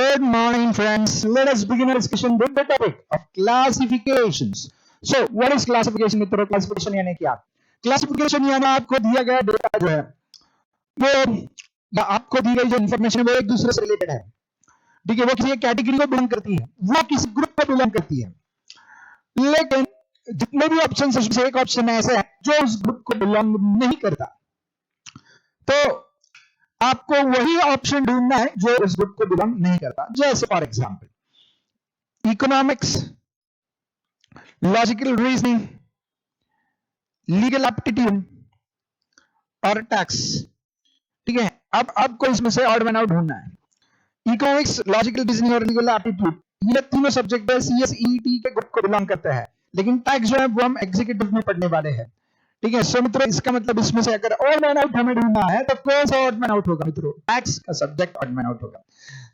Good morning, friends. Let us begin our discussion with the topic of classifications. So, what is classification? मित्रों, classification यानी क्या? Classification यानी आपको दिया गया डेटा जो है वो या आपको दी गई जो इंफॉर्मेशन है वो एक दूसरे से रिलेटेड है. ठीक है, वो किसी कैटेगरी को बिलोंग करती है, वो किसी ग्रुप को बिलोंग करती है. लेकिन जितने भी ऑप्शन है उसमें एक ऑप्शन ऐसा है जो उस ग्रुप को बिलोंग नहीं करता. तो आपको वही ऑप्शन ढूंढना है जो उस ग्रुप को बिलोंग नहीं करता. जैसे for example economics, logical reasoning, legal aptitude और टैक्स. ठीक है, अब आपको इसमें से ऑड मैन आउट ढूंढना है. इकोनॉमिक्स, लॉजिकल रीजनिंग और लीगल एप्टीट्यूड ये तीनों सब्जेक्ट है सीएसईटी के ग्रुप को बिलोंग करते हैं, लेकिन टैक्स जो है वो हम एग्जीक्यूटिव में पढ़ने वाले हैं. ठीक है, सो मित्रों इसका मतलब इसमें से अगर ऑड मैन आउट हमें ढूंढना है तो कौन सा ऑड मैन आउट होगा मित्रों? टैक्स का सब्जेक्ट ऑड मैन आउट होगा.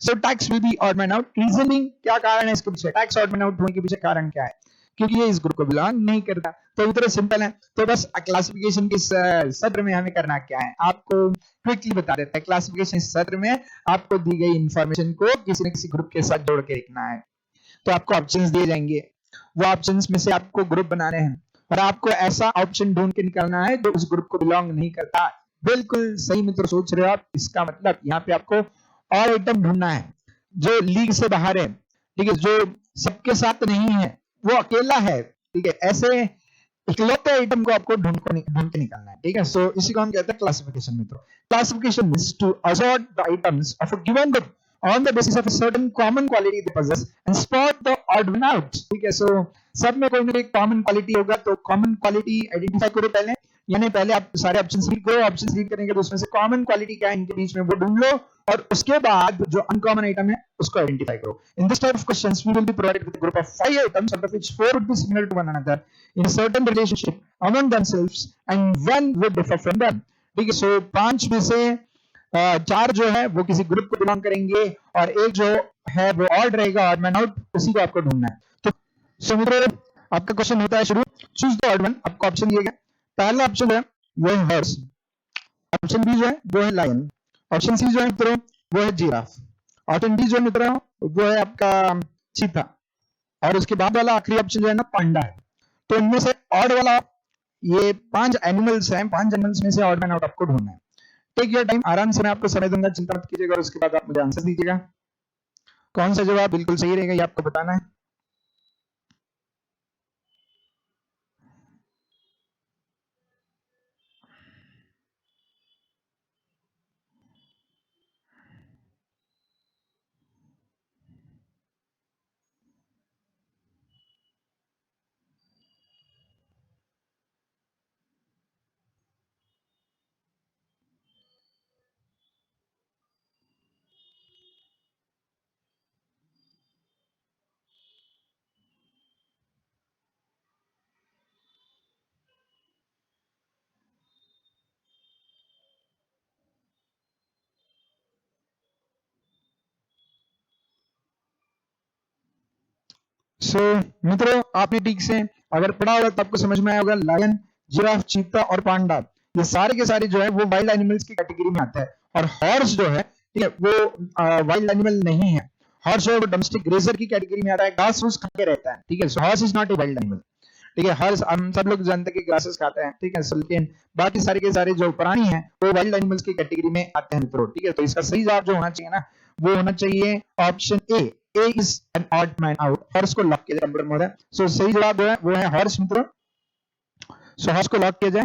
So tax will be odd man out. Reasoning क्या कारण है इसके पीछे? टैक्स ऑड मैन आउट होने के पीछे कारण क्या है? क्योंकि ये इस ग्रुप को बिलोंग नहीं करता. तो मित्रों सिंपल है. तो बस क्लासिफिकेशन के सत्र में हमें करना क्या है आपको क्विकली बता देता है. क्लासिफिकेशन सत्र में आपको दी गई इंफॉर्मेशन को किसी न किसी ग्रुप के साथ जोड़ के लिखना है. तो आपको ऑप्शंस दिए जाएंगे, वो ऑप्शंस में से आपको ग्रुप बनाने हैं और आपको ऐसा ऑप्शन ढूंढ के निकालना है जो उस ग्रुप को बिलोंग नहीं करता. बिल्कुल सही मित्र सोच रहे हो आप. इसका मतलब यहाँ पे आपको और आइटम ढूंढना है जो लीग से बाहर है. ठीक है, जो सबके साथ नहीं है, वो अकेला है. ठीक है, ऐसे इकलौते आइटम को आपको ढूंढ के निकालना है. ठीक है, सो इसी को हम कहते हैं क्लासिफिकेशन मित्रों. Classification means to assort the items of a given group on the basis of a certain common quality they possess and spot the odd one out. ठीक है, सो सब में कोई ना कोई कॉमन क्वालिटी होगा, तो कॉमन क्वालिटी आइडेंटिफाई करो पहले. यानी पहले आप सारे ऑप्शंस रीड करो, ऑप्शंस रीड करेंगे तो उसमें से कॉमन क्वालिटी क्या है इनके बीच में वो ढूंढ लो और उसके बाद जो अनकॉमन आइटम है उसको आइडेंटिफाई करो. In this type of questions we will be provided with a group of 5 items out of which 4 would be similar to one another in a certain relationship among themselves and one would differ from them. ठीक है, सो 5 में से 4 जो है वो किसी group को belong करेंगे और एक जो है वो ऑड रहेगा, ऑड मैन आउट, उसी को आपको ढूंढना है. तो सो मित्रों आपका क्वेश्चन होता है शुरू. Choose the odd one. आपको ऑप्शन दिए गए. पहला ऑप्शन है वो है हॉर्स, ऑप्शन बी जो है वो है लायन, ऑप्शन सी जो है मित्रों वो है जिराफ, ऑप्शन डी जो है मित्रों वो है आपका चीता और उसके बाद वाला आखिरी ऑप्शन जो है ना पांडा है. तो इनमें से ऑड वाला ये 5 एनिमल्स हैं, 5 एनिमल्स में से ऑड मैन आउट आपको ढूंढना है. टेक योर टाइम, आराम से मैं आपको समय दूंगा, चिंता मत कीजिएगा और उसके बाद आप मुझे आंसर दीजिएगा. कौन सा जवाब बिल्कुल सही रहेगा ये आपको बताना है. सो मित्रों आपने ठीक से अगर पढ़ा होगा तो आपको समझ में आया होगा. लायन, जिराफ, चीता और पांडा ये सारे के सारे जो है वो वाइल्ड एनिमल्स की कैटेगरी में आता है. और हॉर्स जो है ठीक है वो वाइल्ड एनिमल नहीं है. हॉर्स जो है वो डोमेस्टिक ग्रेजर की कैटेगरी में आता है, घास फूस खा के रहता है. ठीक है, so horse is not a wild animal. ठीक है, हॉर्स हम सब लोग जानते हैं कि ग्रासेस खाता है. ठीक है, सो लेकिन बाकी सारे के सारे जो प्राणी हैं वो वाइल्ड एनिमल्स की कैटेगरी में आते हैं मित्रों. ठीक है, तो इसका सही जवाब जो होना चाहिए ना वो होना चाहिए option A. A is an odd man out. Horse को लॉक किया जाए कंप्यूटर मोड है. सो सही जवाब जो है वो है हॉर्स मित्रों. सो हॉर्स को लॉक किया जाए.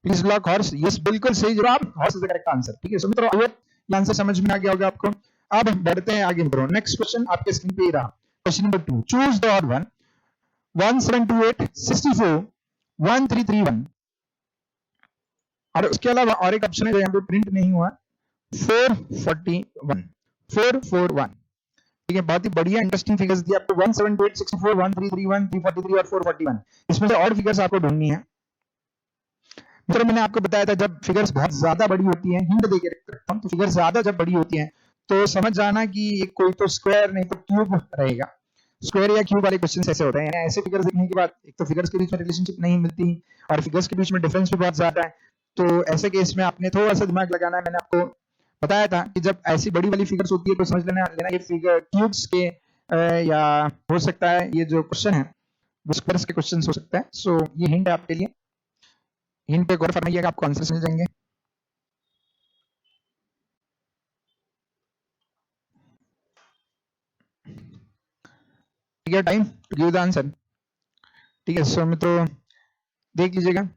Please lock horse. यस, बिल्कुल सही जवाब, horse is the correct answer. ठीक है, सो मित्रों आई होप आंसर समझ में आ गया होगा आपको. अब बढ़ते हैं आगे मित्रों. नेक्स्ट क्वेश्चन आपके स्क्रीन पे ही रहा. Question number 2. Choose the odd one. 1728 64 1331 और उसके अलावा और एक ऑप्शन है जो यहाँ पे प्रिंट नहीं हुआ 441 441. ठीक है, बहुत ही बढ़िया इंटरेस्टिंग फिगर्स दिए आपको. 178 64 1331 343 और 441. इसमें से और फिगर्स आपको ढूंढनी है. मित्रों मैंने आपको बताया था जब फिगर्स बहुत ज्यादा बड़ी होती हैं, हिंट देके रखता हूं, तो फिगर्स ज्यादा जब बड़ी होती हैं तो समझ जाना कि कोई तो स्क्वायर नहीं तो क्यूब रहेगा. स्क्वायर या क्यूब वाले क्वेश्चन ऐसे होते हैं. ऐसे फिगर्स देखने के बाद एक तो फिगर्स के बीच में रिलेशनशिप नहीं मिलती और फिगर्स के बीच में डिफरेंस भी बहुत ज्यादा है. तो ऐसे केस में आपने थोड़ा सा दिमाग लगाना है. मैंने आपको बताया था कि जब ऐसी बड़ी वाली फिगर्स होती है तो समझ लेना ये फिगर क्यूब्स के या हो सकता है ये जो क्वेश्चन है वो स्क्वायर्स के क्वेश्चन हो सकता है। सो ये हिंट है आपके लिए, हिंट पे गौर फरमाइएगा, आपको आंसर मिल जाएंगे। ठीक है, time to give the answer. ठीक है, सो मित्रों देख लीजिएगा।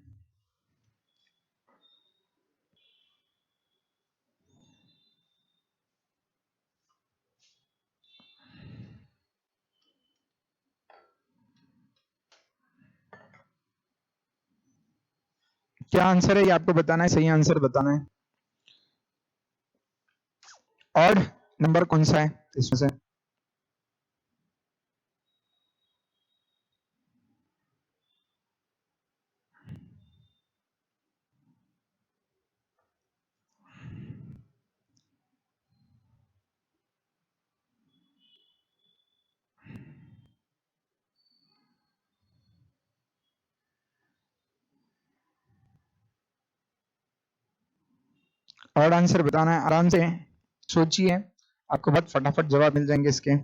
क्या आंसर है ये आपको बताना है, सही आंसर बताना है। ऑड नंबर कौन सा है इसमें से? ऑड आंसर बताना है, आराम से सोचिए, आपको बहुत फटाफट जवाब मिल जाएंगे इसके।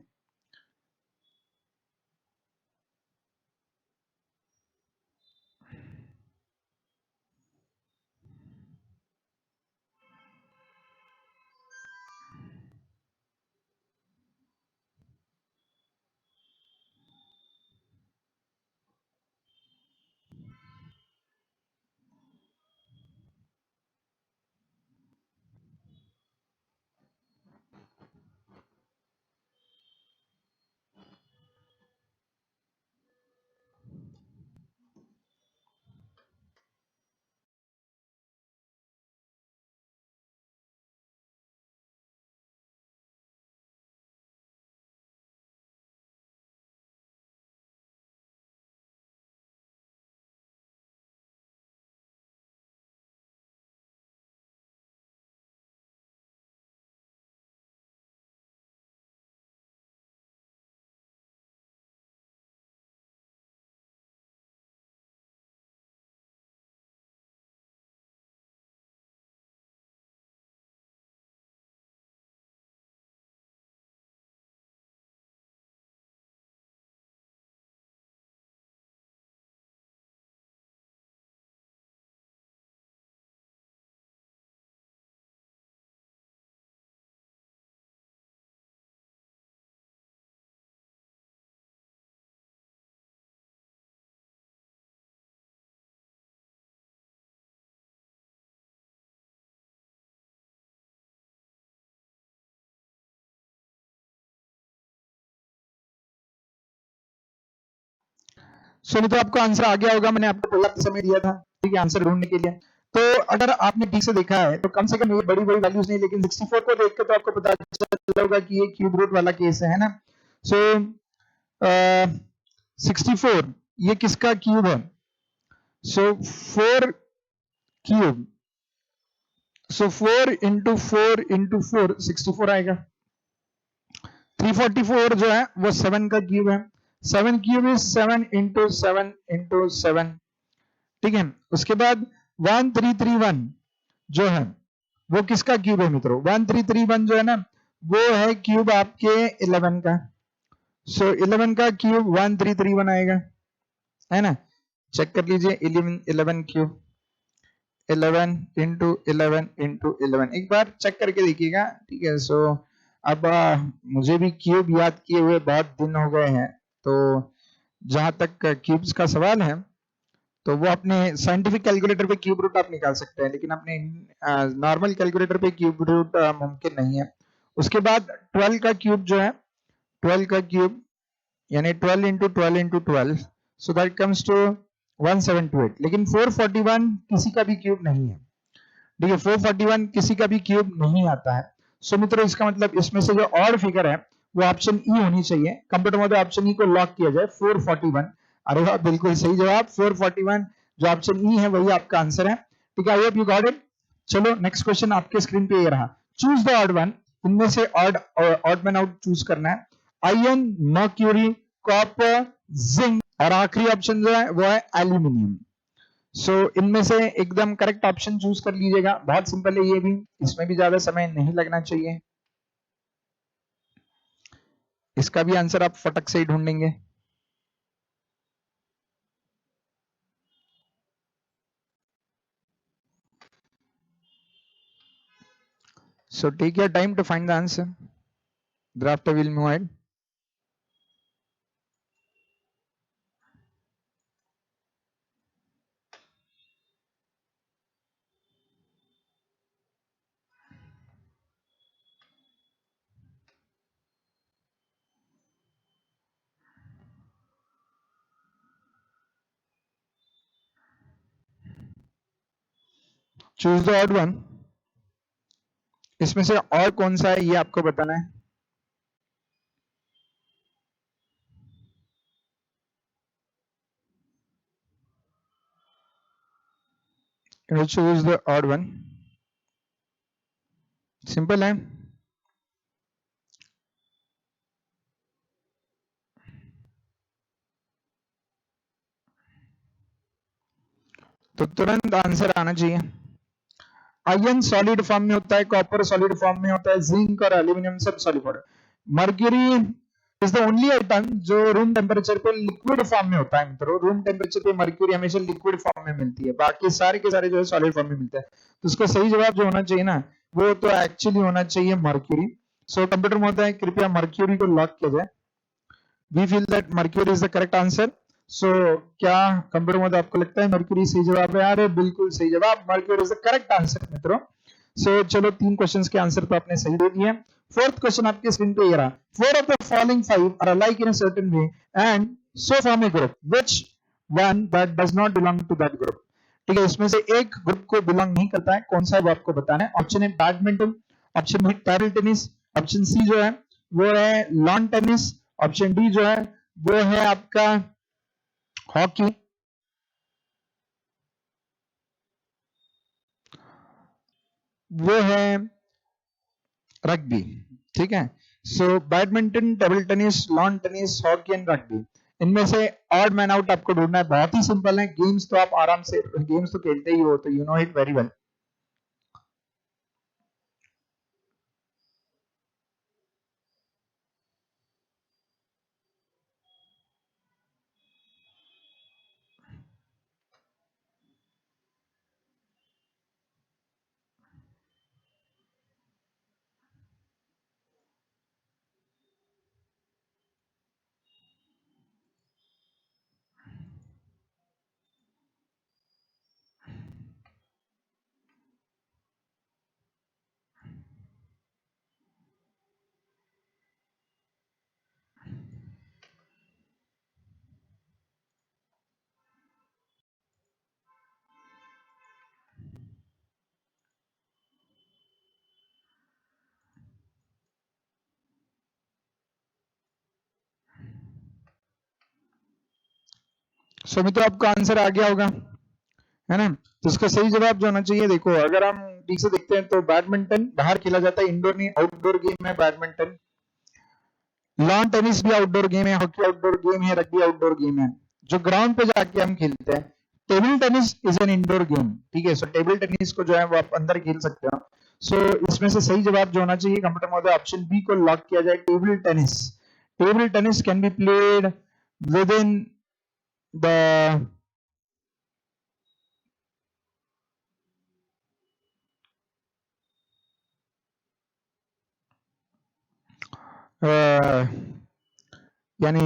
सो तो आपको आंसर आ गया होगा, मैंने आपको पर्याप्त समय दिया था ठीक है आंसर ढूंढने के लिए। तो अगर आपने ठीक से देखा है तो कम से कम ये बड़ी बड़ी वैल्यूज नहीं, लेकिन 64 को देख के तो आपको पता चल होगा कि ये क्यूब रूट वाला केस है ना। सो 64 ये किसका क्यूब है? सो 4 क्यूब, सो 4 × 4 × 4 64 आएगा। 344 जो है वो 7 का क्यूब है, 7 क्यूब इज 7 × 7 × 7। ठीक है, उसके बाद 1331 जो है वो किसका क्यूब है मित्रों? 1331 जो है ना वो है क्यूब आपके 11 का। सो 11 का क्यूब 1331 आएगा, है ना। चेक कर लीजिए, 11 क्यूब 11 × 11 × 11 एक बार चेक करके देखिएगा। ठीक है, सो अब मुझे भी क्यूब याद किए हुए बहुत दिन हो गए हैं, तो जहां तक क्यूब्स का सवाल है तो वो अपने साइंटिफिक कैलकुलेटर पे क्यूब रूट आप निकाल सकते हैं, लेकिन अपने नॉर्मल कैलकुलेटर पे क्यूब रूट मुमकिन नहीं है। उसके बाद 12 का क्यूब जो है, 12 का क्यूब यानी 12 × 12 × 12, सो दैट कम्स टू 1728। लेकिन 441 किसी का भी क्यूब नहीं है। देखिए 441 किसी का भी क्यूब नहीं आता है। सो मित्रों इसका मतलब इसमें से जो और फिगर है वो ऑप्शन ई होनी चाहिए। कंप्यूटर मोड ऑप्शन ई को लॉक किया जाए 441। अरे वाह, बिल्कुल सही जवाब 441 जो ऑप्शन ई है वही आपका आंसर है। ठीक है, I hope you got it. चलो नेक्स्ट क्वेश्चन आपके स्क्रीन पे ये रहा, चूज द ऑड वन। इनमें से ऑड मैन आउट चूज करना है। आयरन, मर्क्यूरी, कॉपर, जिंक और आखिरी ऑप्शन जो है वो है एल्यूमिनियम। सो इनमें से एकदम करेक्ट ऑप्शन चूज कर लीजिएगा, बहुत सिंपल है ये भी, इसमें भी ज्यादा समय नहीं लगना चाहिए। इसका भी आंसर आप फटक से ही ढूंढेंगे। So take your time to find the answer. Thereafter we'll move ahead. Choose the odd one. इसमें से और कौन सा है ये आपको बताना है। You will choose the odd one. Simple है। तो तुरंत आंसर आना चाहिए। आयरन सॉलिड फॉर्म में होता है, कॉपर सॉलिड फॉर्म में होता है, जिंक और एल्यूमिनियम सब solid form. Mercury is the only item जो रूम टेम्परेचर पे लिक्विड फॉर्म में होता है मित्रों। रूम टेम्परेचर पे मर्क्यूरी हमेशा लिक्विड फॉर्म में मिलती है, बाकी सारे के सारे जो है सॉलिड फॉर्म में मिलते हैं। तो उसका सही जवाब जो होना चाहिए ना, वो तो एक्चुअली होना चाहिए मर्क्यूरी। सो कंप्यूटर में होता है, कृपया मर्क्यूरी को लॉक किया जाए। We feel that mercury is the correct answer. So क्या कंप्यूटर में आपको लगता है मर्क्यूरी सही जवाब है? अरे बिल्कुल सही जवाब, mercury is the correct answer मित्रों। सो चलो 3 क्वेश्चंस के आंसर तो आपने सही दे दिए। फोर्थ क्वेश्चन आपके स्क्रीन पे ये रहा। Four of the following five are alike in a certain way and so form a group, which one that does not belong to that group. ठीक है, इसमें से एक ग्रुप को बिलोंग नहीं करता है, कौन सा है वो आपको बताना है। ऑप्शन है बैडमिंटन, ऑप्शन है टेबल टेनिस, ऑप्शन सी जो है वो है लॉन टेनिस, ऑप्शन डी जो है वो है आपका हॉकी, वो है रग्बी। ठीक है, so badminton, table tennis, lawn tennis, hockey and rugby, इनमें से ऑड मैन आउट आपको ढूंढना है। बहुत ही सिंपल है, गेम्स तो आप आराम से, गेम्स तो खेलते ही हो, तो you know it very well. So मित्रों आपका आंसर आ गया होगा, है ना। तो इसका सही जवाब जो होना चाहिए, देखो अगर हम ठीक से देखते हैं तो बैडमिंटन बाहर खेला जाता है, इंडोर नहीं, आउटडोर गेम है बैडमिंटन। लॉन टेनिस भी आउटडोर गेम है, हॉकी आउटडोर गेम है, रग्बी आउटडोर गेम है जो ग्राउंड पे जाके हम खेलते हैं। Table tennis is an indoor game. ठीक है, सो टेबल टेनिस को जो है वो आप अंदर खेल सकते हो। सो इसमें से सही जवाब जो होना चाहिए कंप्यूटर महोदय, ऑप्शन बी को लॉक किया जाए, table tennis. Table tennis can be played within the यानी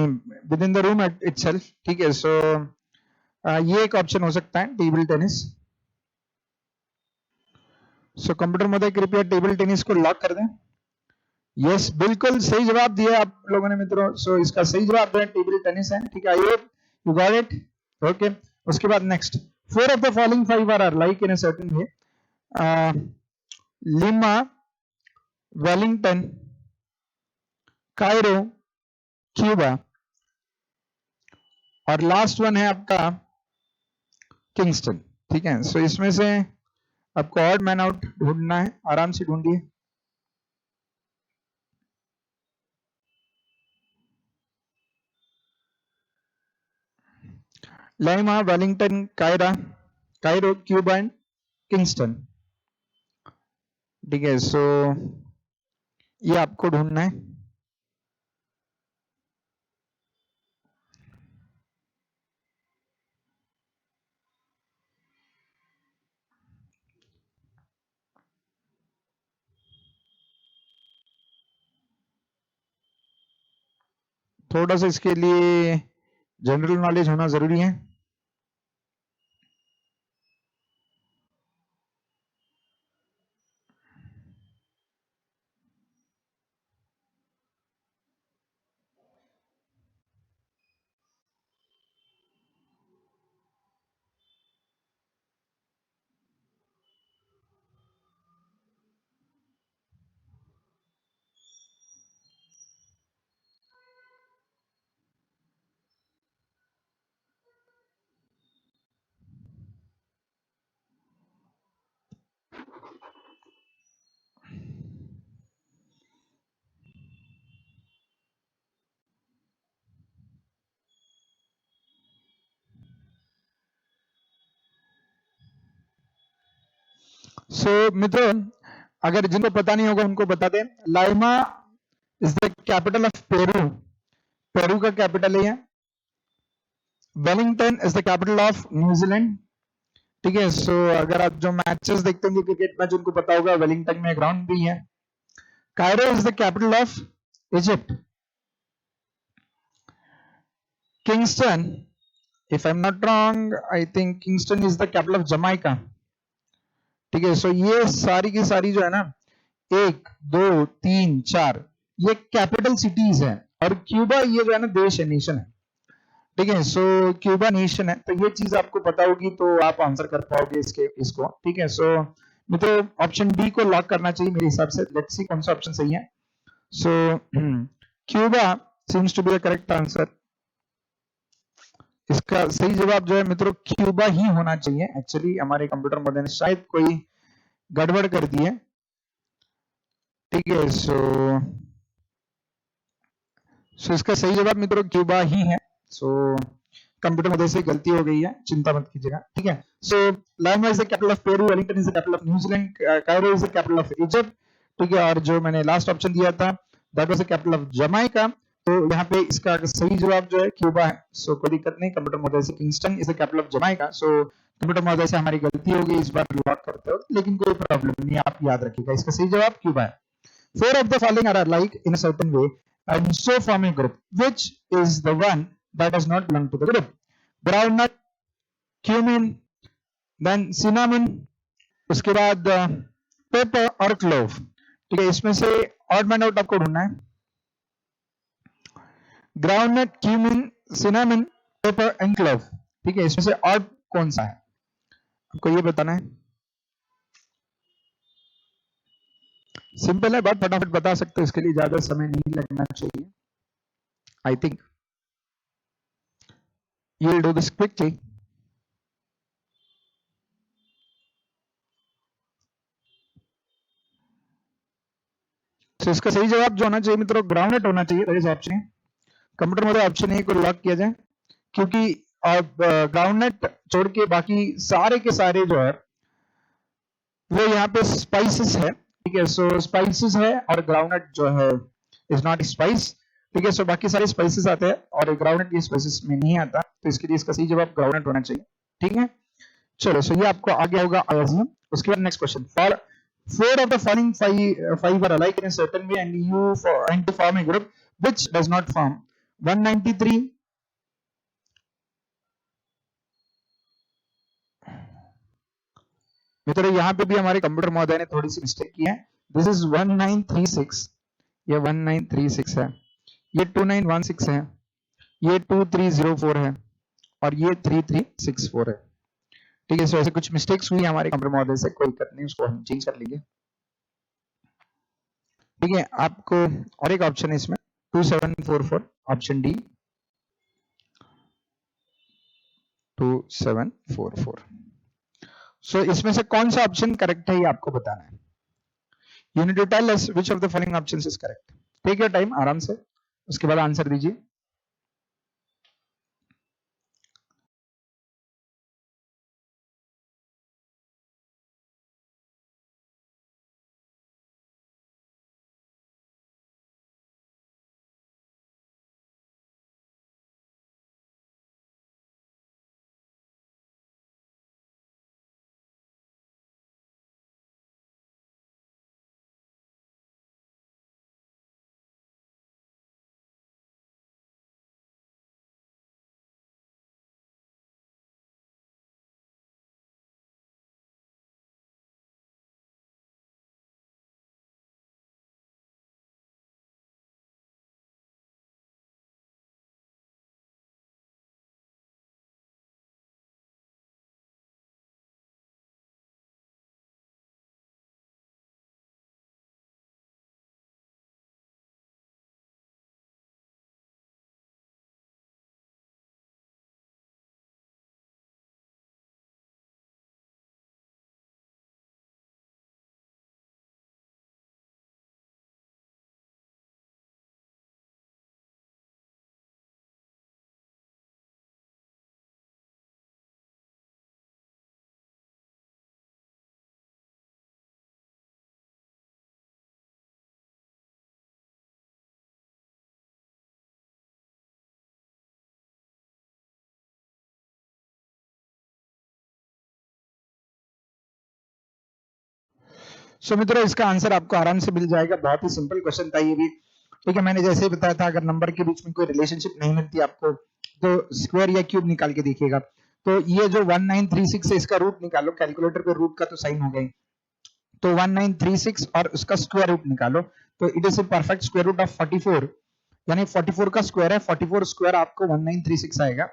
within the room itself. ठीक है, सो ये एक ऑप्शन हो सकता है टेबल टेनिस। सो कंप्यूटर महोदय कृपया टेबल टेनिस को लॉक कर दें। यस, बिल्कुल सही जवाब दिया आप लोगों ने मित्रों। सो इसका सही जवाब जो है टेबल टेनिस है। ठीक है, I hope you got it. Okay, उसके बाद next, four of the following five are like in a certain way, Lima, Wellington, Cairo, Cuba, और लास्ट वन है आपका किंगस्टन। ठीक है, सो इसमें से आपको ऑड मैन आउट ढूंढना है, आराम से ढूंढिए। Lima, Wellington, Cairo, Cairo, Cuba and Kingston. ठीक है, सो ये आपको ढूंढना है। थोड़ा सा इसके लिए जनरल नॉलेज होना जरूरी है। सो मित्रों, अगर जिनको पता नहीं होगा उनको बता दें, लाइमा is the capital of Peru. Peru का कैपिटल है। Wellington is the capital of New Zealand. ठीक है, सो अगर आप जो मैचेस देखते होंगे क्रिकेट मैच, उनको पता होगा वेलिंगटन में ग्राउंड भी है। Cairo is the capital of Egypt. Kingston, if I am not wrong, I think Kingston is the capital of Jamaica. ठीक है, सो ये सारी की सारी जो है ना, 1 2 3 4, ये कैपिटल सिटीज है। और क्यूबा ये जो है ना देश है, नेशन है। ठीक है, सो क्यूबा नेशन है, तो ये चीज आपको पता होगी तो आप आंसर कर पाओगे इसको। ठीक है, सो मित्रों ऑप्शन डी को लॉक करना चाहिए मेरे हिसाब से। लेट्स सी कौन सा ऑप्शन सही है। So Cuba seems to be the correct answer. इसका सही जवाब जो है मित्रों क्यूबा ही होना चाहिए। एक्चुअली हमारे कंप्यूटर मॉडल ने शायद कोई गड़बड़ कर दी है। ठीक है, सो इसका सही जवाब मित्रों क्यूबा ही है। सो कंप्यूटर मॉडल से गलती हो गई है, चिंता मत कीजिएगा। ठीक है, सो लाइमा is the capital of Peru, Wellington is the capital of New Zealand, Cairo is the capital of Egypt. ठीक है, और जो मैंने लास्ट ऑप्शन दिया था that was the capital of Jamaica. तो यहाँ पे इसका सही जवाब जो है क्यूबा है। सो कोई दिक्कत नहीं, कंप्यूटर मॉडल से Kingston is the capital of Jamaica. So computer model से हमारी गलती हो गई इस बार लॉक करते हो, लेकिन कोई प्रॉब्लम नहीं, आप याद रखिएगा इसका सही जवाब क्यूबा है। Four of the following are alike in a certain way and so form a group. Which is the one that does not belong to the group? Groundnut, cumin, then cinnamon, उसके बाद paper और clove. ठीक है, इसमें से odd man out आपको ढूंढना है। Groundnut, cumin, cinnamon, paper and clove. ठीक है, इसमें से ऑड कौन सा है आपको ये बताना है। सिंपल है, बहुत फटाफट बता सकते हो, इसके लिए ज्यादा समय नहीं लगना चाहिए। I think you will do this quickly. तो इसका सही जवाब जो होना चाहिए मित्रों ग्राउंडनट होना चाहिए। That is option. कंप्यूटर में ऑप्शन ए को लॉक किया जाए, क्योंकि ग्राउंडनट छोड़ के बाकी सारे के सारे जो है वो यहाँ पे स्पाइसेस है। ठीक है, सो स्पाइसेस है और ग्राउंडनट जो है इज नॉट स्पाइस। ठीक है, सो बाकी सारे स्पाइसेस आते हैं और ग्राउंडनट ये स्पाइसेस में नहीं आता, तो इसके लिए इसका सही जवाब ग्राउंडनट होना चाहिए। ठीक है, चलो, सो ये आपको आ गया होगा आवाज। उसके बाद next question. For four of the following five are alike in a certain way and to form a group which does not form 193, मित्रों यहाँ पे भी हमारे कंप्यूटर महोदय ने थोड़ी सी मिस्टेक की है। दिस इज 1936, ये 1936 है, ये 2916 है, ये 2304 है और ये 3364 है। ठीक है, सो ऐसे कुछ मिस्टेक्स हुई हमारे कंप्यूटर महोदय से, कोई दिक्कत नहीं, उसको हम चेंज कर लेंगे। ठीक है, आपको और एक ऑप्शन है इसमें 2744, ऑप्शन डी 2744। सो इसमें से कौन सा ऑप्शन करेक्ट है ये आपको बताना है। You need to tell us which of the following options is correct. Take your time, आराम से, उसके बाद आंसर दीजिए। सो मित्रों इसका आंसर आपको आराम से मिल जाएगा, बहुत ही सिंपल क्वेश्चन था ये भी। ठीक है, मैंने जैसे ही बताया था अगर नंबर के बीच में कोई रिलेशनशिप नहीं मिलती आपको तो स्क्वायर या क्यूब निकाल के देखिएगा। तो ये जो 1936 है इसका रूट निकालो, कैलकुलेटर पे रूट का तो साइन हो गई, तो 1936 और उसका स्क्वायर रूट निकालो, तो it is a perfect square root of 44, यानी 44 का स्क्वायर है, 44 स्क्वायर आपको 1936 आएगा।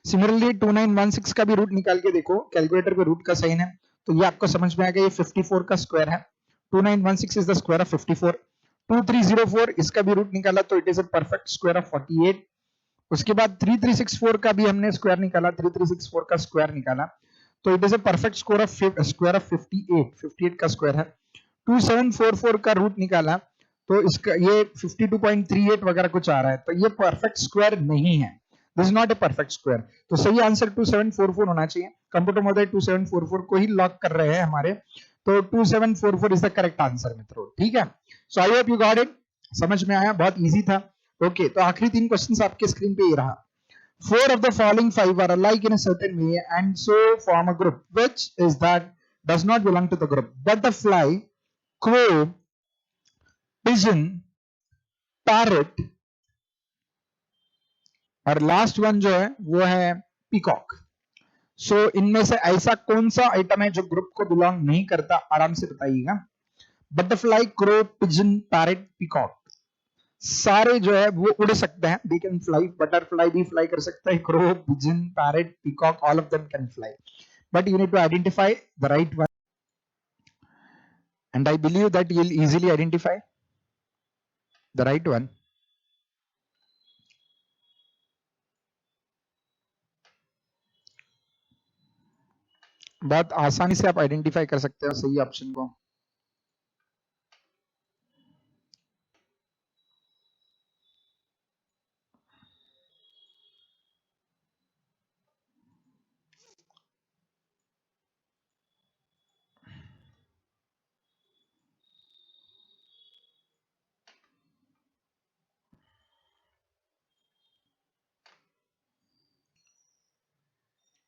सिमिलरली 2916 का भी रूट निकाल के देखो, कैलकुलेटर पे रूट का साइन है, तो ये आपको समझ में आएगा, ये 54 का स्क्वायर है, 2916 इज द स्क्वायर ऑफ 54। 2304 इसका भी रूट निकाला तो it is a perfect square of 48। उसके बाद 3364 का भी हमने स्क्वायर निकाला, 3364 का स्क्वायर निकाला तो it is a perfect square of 58, 58 का स्क्वायर है। 2744 का रूट निकाला तो इसका ये 52.38 वगैरह कुछ आ रहा है, तो ये परफेक्ट स्क्वायर नहीं है, this is not A perfect square. तो सही आंसर 2744 होना चाहिए। कंप्यूटर महोदय 2744 को ही लॉक कर रहे हैं हमारे, तो 2744 इज द करेक्ट आंसर मित्रों। ठीक है, so I hope you got it, समझ में आया, बहुत इजी था। ओके, तो आखिरी 3 क्वेश्चंस आपके स्क्रीन पे ये रहा। 4 of the following 5 are alike in a certain way and so form a group. Which is that does not belong to the group? Butterfly, crow, pigeon, parrot और last one जो है वो है peacock. सो इनमें से ऐसा कौन सा आइटम है जो ग्रुप को बिलोंग नहीं करता, आराम से बताइएगा। Butterfly, crow, pigeon, parrot, peacock सारे जो है वो उड़ सकते हैं, दे कैन फ्लाई, बटरफ्लाई भी फ्लाई कर सकता है, crow, pigeon, parrot, peacock all of them can fly, but you need to identify the right one, and I believe that you'll easily identify the right one. बहुत आसानी से आप identify कर सकते हो सही ऑप्शन को।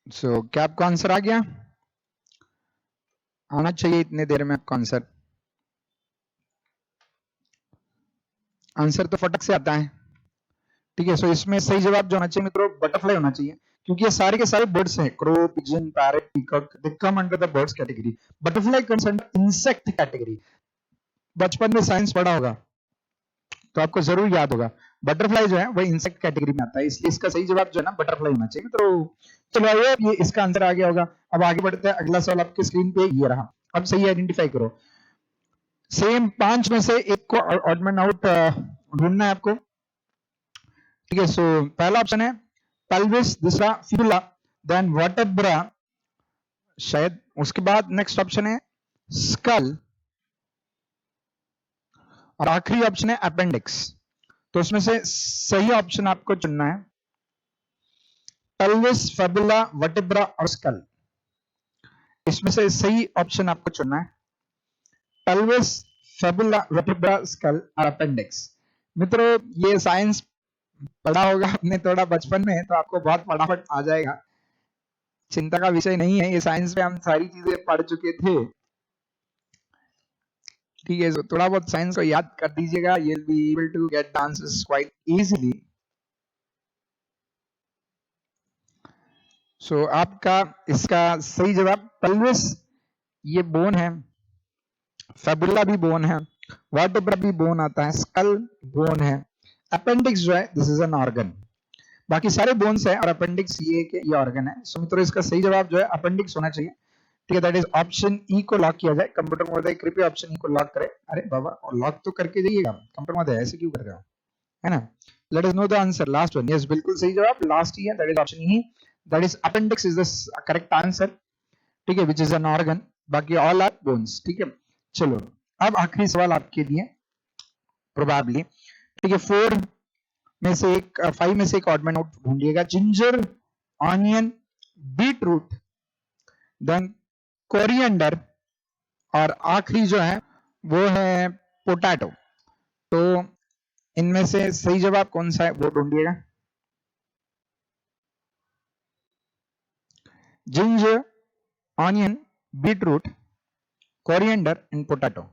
सो क्या आपको आंसर आ गया? आना चाहिए इतने देर में आपको आंसर। आंसर तो फटक से आता है। ठीक है, सो इसमें सही जवाब जो होना चाहिए मित्रों बटरफ्लाई होना चाहिए, क्योंकि ये सारे के सारे बर्ड्स हैं, crow, pigeon, parrot, peacock, they come under the birds category. Butterfly comes under insect category. बचपन में साइंस पढ़ा होगा तो आपको जरूर याद होगा, बटरफ्लाई जो है वो इंसेक्ट कैटेगरी में आता है, इसलिए इसका सही जवाब जो है ना बटरफ्लाई होना चाहिए। तो चलो ये इसका आंसर आ गया होगा। अब आगे बढ़ते हैं, अगला सवाल आपके स्क्रीन पे ये रहा, अब सही आइडेंटिफाई करो। सेम 5 में से एक को ऑड मैन आउट ढूंढना है आपको। ठीक है, सो पहला ऑप्शन है पेल्विस, दूसरा फिबुला, देन वर्टेब्रा शायद, उसके बाद नेक्स्ट ऑप्शन है स्कल और आखिरी ऑप्शन है अपेंडिक्स। तो उसमें से सही ऑप्शन आपको चुनना है, पेल्विस, फिबुला, वर्टेब्रा और स्कल। इसमें से सही ऑप्शन आपको चुनना है, पेल्विस, फिबुला, वर्टेब्रा, स्कल और अपेंडिक्स। मित्रों ये साइंस पढ़ा होगा आपने थोड़ा बचपन में, तो आपको बहुत फटाफट आ जाएगा, चिंता का विषय नहीं है, ये साइंस में हम सारी चीजें पढ़ चुके थे। ठीक है, थोड़ा बहुत साइंस को याद कर दीजिएगा, you will be able to get the answers quite easily. So आपका इसका सही जवाब पेल्विस ये बोन है, फेबुला भी बोन है, वर्टेब्रा भी बोन आता है, स्कल बोन है, अपेंडिक्स जो है दिस इज एन ऑर्गन। बाकी सारे बोन्स है और अपेंडिक्स ये ऑर्गन है। सो मित्रों इसका सही जवाब जो है अपेंडिक्स होना चाहिए। ठीक है, दैट इज ऑप्शन ई को लॉक किया जाए। कंप्यूटर महोदय कृपया ऑप्शन ई को लॉक करें। अरे बाबा लॉक तो करके जाइएगा कंप्यूटर महोदय, ऐसे क्यों कर रहे हो, है ना। Let us know the answer, last one, yes बिल्कुल सही जवाब लास्ट ही है, that is option E, that is appendix is the correct answer. ठीक है, विच इज एन ऑर्गन, बाकी ऑल आर बोन्स। ठीक है, चलो अब आखिरी सवाल आपके लिए प्रोबेबली। ठीक है, 4 में से एक 5 में से एक ऑड मैन आउट ढूंढिएगा, ginger, onion, beetroot, then coriander और आखिरी जो है वो है पोटैटो। तो इनमें से सही जवाब कौन सा है वो ढूंढिएगा। Ginger, onion, beetroot, coriander and potato.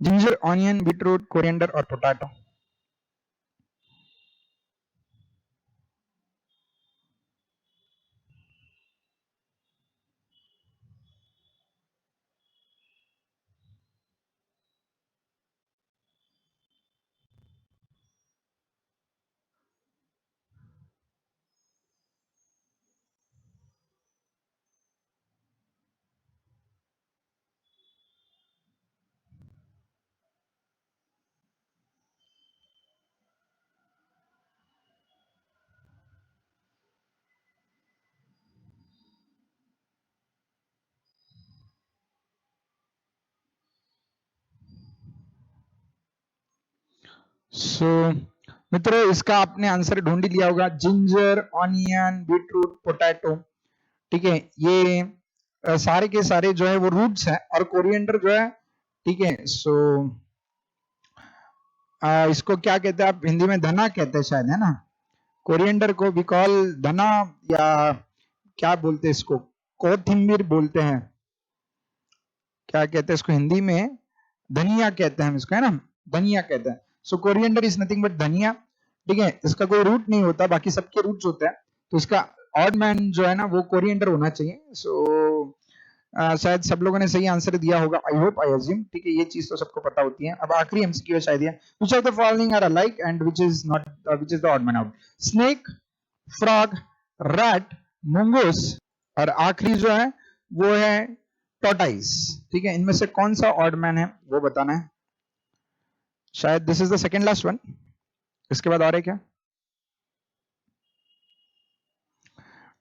Ginger, onion, beetroot, coriander or potato. So मित्रों इसका आपने आंसर ढूंढ लिया होगा, जिंजर, ऑनियन, बीटरूट, पोटैटो। ठीक है, ये सारे के सारे जो है वो रूट्स हैं और कोरिएंडर जो है, ठीक है। सो इसको क्या कहते हैं आप हिंदी में, धना कहते हैं शायद, है ना। कोरिएंडर को भी कॉल धना, या क्या बोलते हैं इसको, कोथिंबीर बोलते हैं, क्या कहते हैं इसको हिंदी में, धनिया कहते हैं हम इसको, है ना, धनिया कहते हैं। सो कोरिएंडर इज नथिंग बट धनिया। ठीक है, इसका कोई रूट नहीं होता, बाकी सबके रूट्स होते हैं, तो इसका ऑड मैन जो है ना वो कोरिएंडर होना चाहिए। सो शायद सब लोगों ने सही आंसर दिया होगा, आई होप, आई अज्यूम। ठीक है, ये चीज तो सबको पता होती है। अब आखिरी एमसीक्यू है शायद ये, which of the following are alike and which is not, which is the odd man out. Snake, frog, rat, mongoose और आखिरी जो है वो है टॉर्टाइस। ठीक है, इनमें से कौन सा ऑड मैन है वो बताना है। शायद this is the second last one, इसके बाद और है क्या।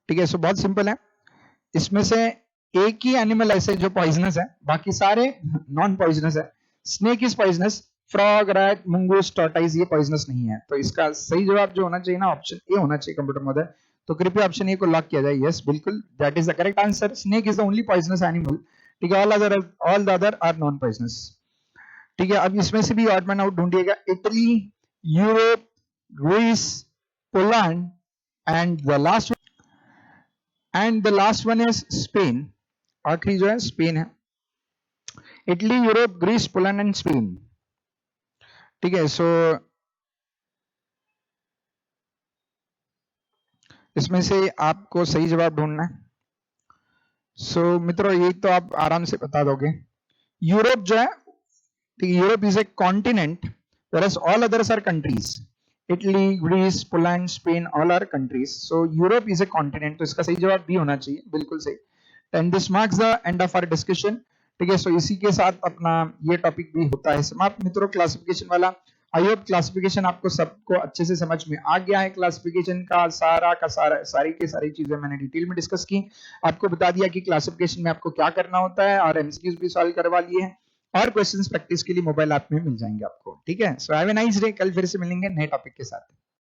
ठीक है, सो बहुत सिंपल है, इसमें से एक ही एनिमल ऐसे जो पॉइजनस है, बाकी सारे नॉन पॉइजनस है। Snake is poisonous, frog, rat, mongoose, tortoise ये पॉइजनस नहीं है। तो इसका सही जवाब जो होना चाहिए ना, ऑप्शन ए होना चाहिए कंप्यूटर महोदय। तो कृपया ऑप्शन ए को लॉक किया जाए। यस, बिल्कुल, that is the correct answer. Snake is the only poisonous animal. ठीक है, all the other are non poisonous. ठीक है, अब इसमें से भी ऑड मैन आउट ढूंढिएगा। Italy, Europe, Greece, Poland and the last one is Spain. आखिरी जो है स्पेन है। Italy, Europe, Greece, Poland and Spain. ठीक है, सो इसमें से आपको सही जवाब ढूंढना है। सो मित्रों ये तो आप आराम से बता दोगे। यूरोप जो है, Europe is a continent, whereas all others are countries. Italy, Greece, Poland, Spain, all are countries. So Europe is a continent. तो इसका सही जवाब बी होना चाहिए, बिल्कुल सही। And this marks the end of our discussion. ठीक है, सो इसी के साथ अपना ये टॉपिक भी होता है समाप्त मित्रों, क्लासिफिकेशन वाला। आई होप क्लासिफिकेशन आपको सबको अच्छे से समझ में आ गया है। क्लासिफिकेशन का सारा सारी की सारी चीजें मैंने डिटेल में डिस्कस की, आपको बता दिया कि क्लासिफिकेशन में आपको क्या करना होता है, और एमसीक्यूज भी सॉल्व करवा लिए हैं, और क्वेश्चंस प्रैक्टिस के लिए मोबाइल ऐप में मिल जाएंगे आपको। ठीक है, so have a nice day, कल फिर से मिलेंगे नए टॉपिक के साथ।